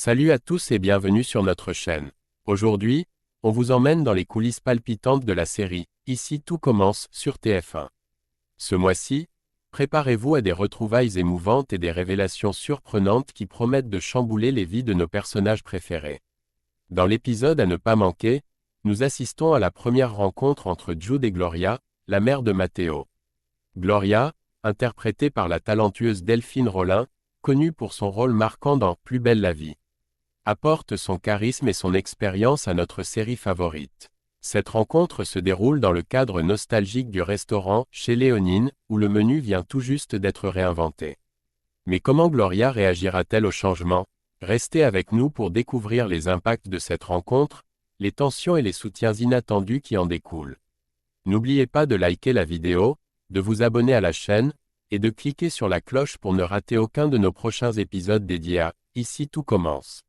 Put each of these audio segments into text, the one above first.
Salut à tous et bienvenue sur notre chaîne. Aujourd'hui, on vous emmène dans les coulisses palpitantes de la série « Ici tout commence » sur TF1. Ce mois-ci, préparez-vous à des retrouvailles émouvantes et des révélations surprenantes qui promettent de chambouler les vies de nos personnages préférés. Dans l'épisode à ne pas manquer, nous assistons à la première rencontre entre Jude et Gloria, la mère de Matteo. Gloria, interprétée par la talentueuse Delphine Rollin, connue pour son rôle marquant dans Plus belle la vie, apporte son charisme et son expérience à notre série favorite. Cette rencontre se déroule dans le cadre nostalgique du restaurant chez Léonine, où le menu vient tout juste d'être réinventé. Mais comment Gloria réagira-t-elle au changement? Restez avec nous pour découvrir les impacts de cette rencontre, les tensions et les soutiens inattendus qui en découlent. N'oubliez pas de liker la vidéo, de vous abonner à la chaîne, et de cliquer sur la cloche pour ne rater aucun de nos prochains épisodes dédiés à « Ici tout commence ».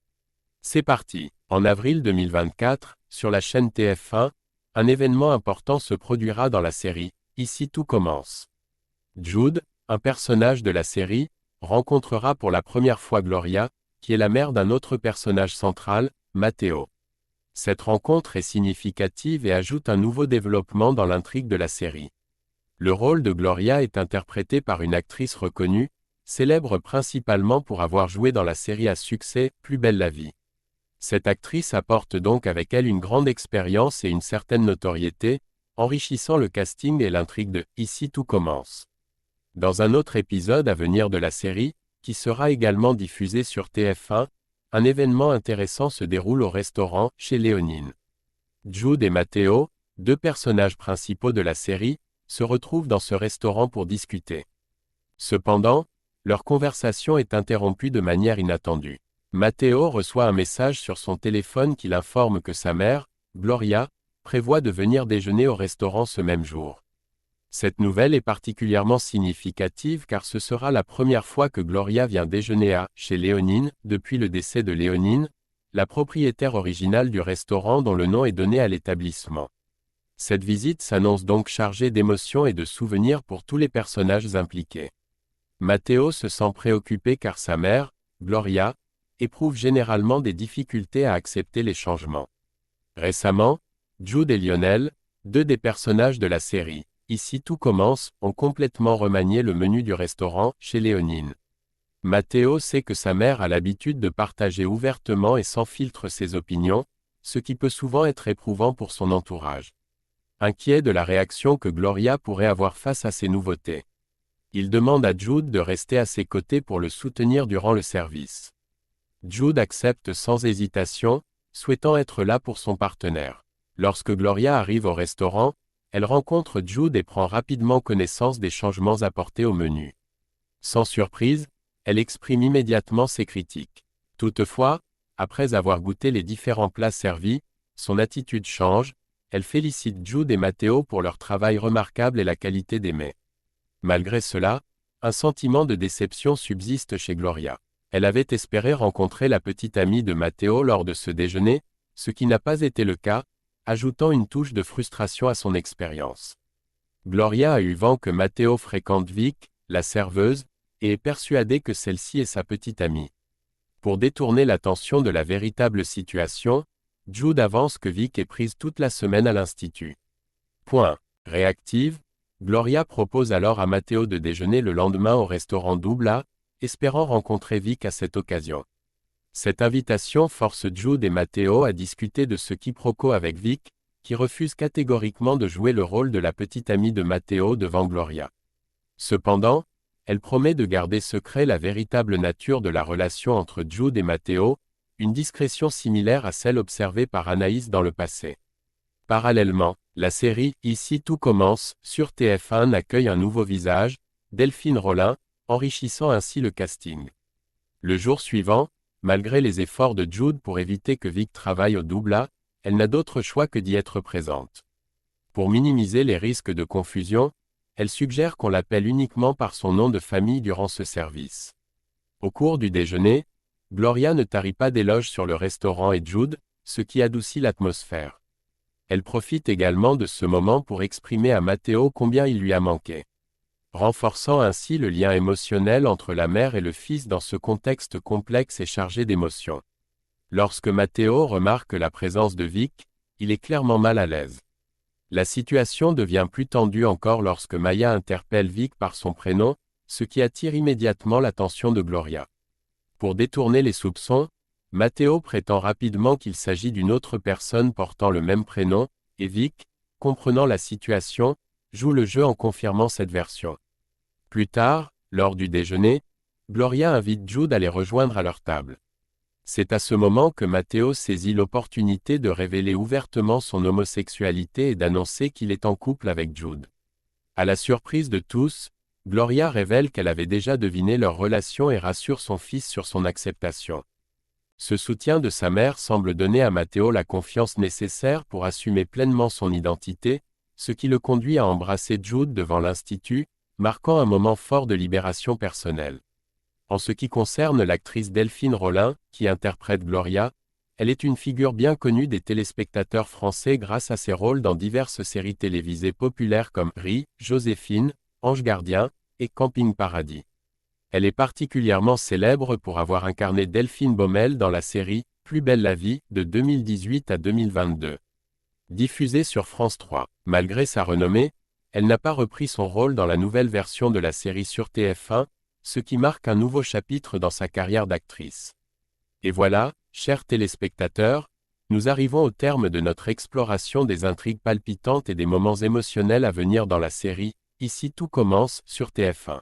C'est parti. En avril 2024, sur la chaîne TF1, un événement important se produira dans la série « Ici tout commence ». Jude, un personnage de la série, rencontrera pour la première fois Gloria, qui est la mère d'un autre personnage central, Matteo. Cette rencontre est significative et ajoute un nouveau développement dans l'intrigue de la série. Le rôle de Gloria est interprété par une actrice reconnue, célèbre principalement pour avoir joué dans la série à succès « Plus belle la vie ». Cette actrice apporte donc avec elle une grande expérience et une certaine notoriété, enrichissant le casting et l'intrigue de « Ici tout commence ». Dans un autre épisode à venir de la série, qui sera également diffusé sur TF1, un événement intéressant se déroule au restaurant chez Léonine. Jude et Matteo, deux personnages principaux de la série, se retrouvent dans ce restaurant pour discuter. Cependant, leur conversation est interrompue de manière inattendue. Matteo reçoit un message sur son téléphone qui l'informe que sa mère, Gloria, prévoit de venir déjeuner au restaurant ce même jour. Cette nouvelle est particulièrement significative car ce sera la première fois que Gloria vient déjeuner chez Léonine, depuis le décès de Léonine, la propriétaire originale du restaurant dont le nom est donné à l'établissement. Cette visite s'annonce donc chargée d'émotions et de souvenirs pour tous les personnages impliqués. Matteo se sent préoccupé car sa mère, Gloria, éprouve généralement des difficultés à accepter les changements. Récemment, Jude et Lionel, deux des personnages de la série « Ici tout commence », ont complètement remanié le menu du restaurant chez Léonine. Matteo sait que sa mère a l'habitude de partager ouvertement et sans filtre ses opinions, ce qui peut souvent être éprouvant pour son entourage. Inquiet de la réaction que Gloria pourrait avoir face à ces nouveautés, il demande à Jude de rester à ses côtés pour le soutenir durant le service. Jude accepte sans hésitation, souhaitant être là pour son partenaire. Lorsque Gloria arrive au restaurant, elle rencontre Jude et prend rapidement connaissance des changements apportés au menu. Sans surprise, elle exprime immédiatement ses critiques. Toutefois, après avoir goûté les différents plats servis, son attitude change, elle félicite Jude et Matteo pour leur travail remarquable et la qualité des mets. Malgré cela, un sentiment de déception subsiste chez Gloria. Elle avait espéré rencontrer la petite amie de Matteo lors de ce déjeuner, ce qui n'a pas été le cas, ajoutant une touche de frustration à son expérience. Gloria a eu vent que Matteo fréquente Vic, la serveuse, et est persuadée que celle-ci est sa petite amie. Pour détourner l'attention de la véritable situation, Jude avance que Vic est prise toute la semaine à l'institut. Réactive, Gloria propose alors à Matteo de déjeuner le lendemain au restaurant Doubla, espérant rencontrer Vic à cette occasion. Cette invitation force Jude et Matteo à discuter de ce quiproquo avec Vic, qui refuse catégoriquement de jouer le rôle de la petite amie de Matteo devant Gloria. Cependant, elle promet de garder secret la véritable nature de la relation entre Jude et Matteo, une discrétion similaire à celle observée par Anaïs dans le passé. Parallèlement, la série « Ici tout commence » sur TF1 accueille un nouveau visage, Delphine Rollin, enrichissant ainsi le casting. Le jour suivant, malgré les efforts de Jude pour éviter que Vic travaille au Doubla, elle n'a d'autre choix que d'y être présente. Pour minimiser les risques de confusion, elle suggère qu'on l'appelle uniquement par son nom de famille durant ce service. Au cours du déjeuner, Gloria ne tarit pas d'éloges sur le restaurant et Jude, ce qui adoucit l'atmosphère. Elle profite également de ce moment pour exprimer à Matteo combien il lui a manqué, renforçant ainsi le lien émotionnel entre la mère et le fils dans ce contexte complexe et chargé d'émotions. Lorsque Matteo remarque la présence de Vic, il est clairement mal à l'aise. La situation devient plus tendue encore lorsque Maya interpelle Vic par son prénom, ce qui attire immédiatement l'attention de Gloria. Pour détourner les soupçons, Matteo prétend rapidement qu'il s'agit d'une autre personne portant le même prénom, et Vic, comprenant la situation, joue le jeu en confirmant cette version. Plus tard, lors du déjeuner, Gloria invite Jude à les rejoindre à leur table. C'est à ce moment que Matteo saisit l'opportunité de révéler ouvertement son homosexualité et d'annoncer qu'il est en couple avec Jude. À la surprise de tous, Gloria révèle qu'elle avait déjà deviné leur relation et rassure son fils sur son acceptation. Ce soutien de sa mère semble donner à Matteo la confiance nécessaire pour assumer pleinement son identité, ce qui le conduit à embrasser Jude devant l'Institut, marquant un moment fort de libération personnelle. En ce qui concerne l'actrice Delphine Rollin, qui interprète Gloria, elle est une figure bien connue des téléspectateurs français grâce à ses rôles dans diverses séries télévisées populaires comme Ri, Joséphine, Ange Gardien et Camping Paradis. Elle est particulièrement célèbre pour avoir incarné Delphine Baumel dans la série « Plus belle la vie » de 2018 à 2022. Diffusée sur France 3. Malgré sa renommée, elle n'a pas repris son rôle dans la nouvelle version de la série sur TF1, ce qui marque un nouveau chapitre dans sa carrière d'actrice. Et voilà, chers téléspectateurs, nous arrivons au terme de notre exploration des intrigues palpitantes et des moments émotionnels à venir dans la série « Ici tout commence » sur TF1.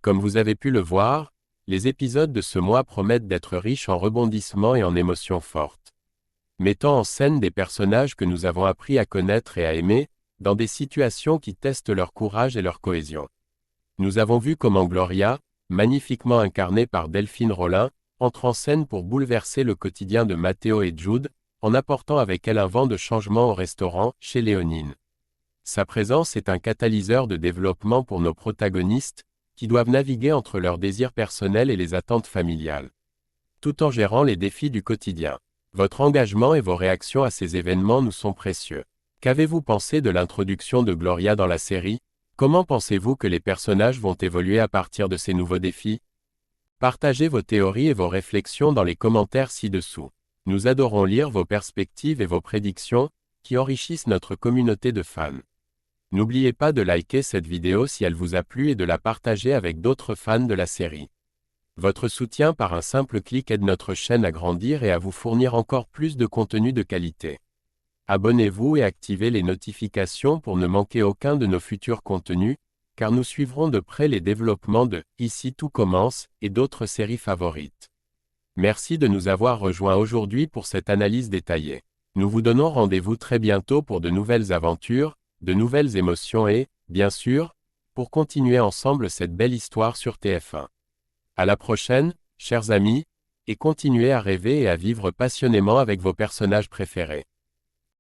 Comme vous avez pu le voir, les épisodes de ce mois promettent d'être riches en rebondissements et en émotions fortes. Mettant en scène des personnages que nous avons appris à connaître et à aimer, dans des situations qui testent leur courage et leur cohésion. Nous avons vu comment Gloria, magnifiquement incarnée par Delphine Rollin, entre en scène pour bouleverser le quotidien de Matteo et Jude, en apportant avec elle un vent de changement au restaurant, chez Léonine. Sa présence est un catalyseur de développement pour nos protagonistes, qui doivent naviguer entre leurs désirs personnels et les attentes familiales. Tout en gérant les défis du quotidien. Votre engagement et vos réactions à ces événements nous sont précieux. Qu'avez-vous pensé de l'introduction de Gloria dans la série ? Comment pensez-vous que les personnages vont évoluer à partir de ces nouveaux défis ? Partagez vos théories et vos réflexions dans les commentaires ci-dessous. Nous adorons lire vos perspectives et vos prédictions, qui enrichissent notre communauté de fans. N'oubliez pas de liker cette vidéo si elle vous a plu et de la partager avec d'autres fans de la série. Votre soutien par un simple clic aide notre chaîne à grandir et à vous fournir encore plus de contenu de qualité. Abonnez-vous et activez les notifications pour ne manquer aucun de nos futurs contenus, car nous suivrons de près les développements de « Ici tout commence » et d'autres séries favorites. Merci de nous avoir rejoints aujourd'hui pour cette analyse détaillée. Nous vous donnons rendez-vous très bientôt pour de nouvelles aventures, de nouvelles émotions et, bien sûr, pour continuer ensemble cette belle histoire sur TF1. À la prochaine, chers amis, et continuez à rêver et à vivre passionnément avec vos personnages préférés.